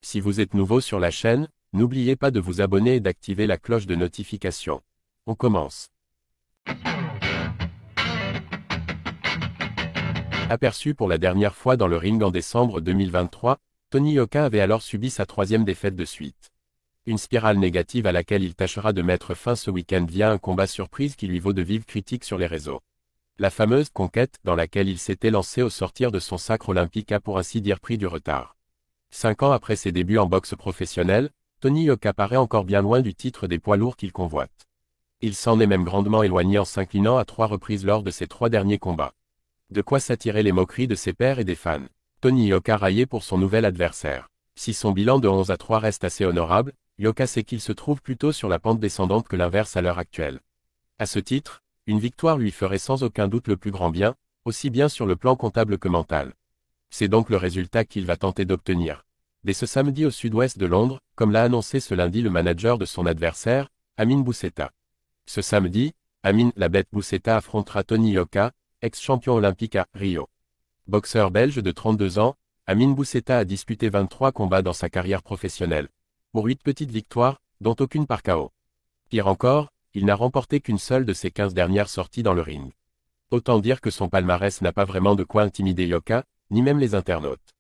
Si vous êtes nouveau sur la chaîne, n'oubliez pas de vous abonner et d'activer la cloche de notification. On commence. Aperçu pour la dernière fois dans le ring en décembre 2023, Tony Yoka avait alors subi sa troisième défaite de suite. Une spirale négative à laquelle il tâchera de mettre fin ce week-end via un combat surprise qui lui vaut de vives critiques sur les réseaux. La fameuse conquête dans laquelle il s'était lancé au sortir de son sacre olympique a pour ainsi dire pris du retard. 5 ans après ses débuts en boxe professionnelle, Tony Yoka paraît encore bien loin du titre des poids lourds qu'il convoite. Il s'en est même grandement éloigné en s'inclinant à 3 reprises lors de ses 3 derniers combats. De quoi s'attirer les moqueries de ses pairs et des fans. Tony Yoka raillé pour son nouvel adversaire. Si son bilan de 11-3 reste assez honorable, Yoka sait qu'il se trouve plutôt sur la pente descendante que l'inverse à l'heure actuelle. À ce titre, une victoire lui ferait sans aucun doute le plus grand bien, aussi bien sur le plan comptable que mental. C'est donc le résultat qu'il va tenter d'obtenir. Dès ce samedi au sud-ouest de Londres, comme l'a annoncé ce lundi le manager de son adversaire, Amin Boussetta. Ce samedi, Amin la bête Boussetta affrontera Tony Yoka, ex-champion olympique à Rio. Boxeur belge de 32 ans, Amin Boussetta a disputé 23 combats dans sa carrière professionnelle, pour 8 petites victoires, dont aucune par KO. Pire encore, il n'a remporté qu'une seule de ses 15 dernières sorties dans le ring. Autant dire que son palmarès n'a pas vraiment de quoi intimider Yoka, ni même les internautes.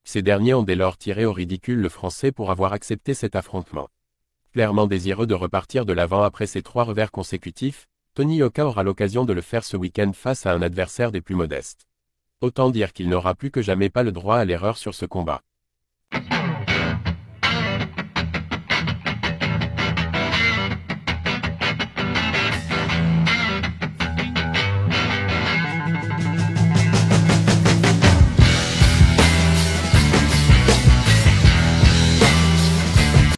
Ces derniers ont dès lors tiré au ridicule le Français pour avoir accepté cet affrontement. Clairement désireux de repartir de l'avant après ses 3 revers consécutifs, Tony Yoka aura l'occasion de le faire ce week-end face à un adversaire des plus modestes. Autant dire qu'il n'aura plus que jamais pas le droit à l'erreur sur ce combat.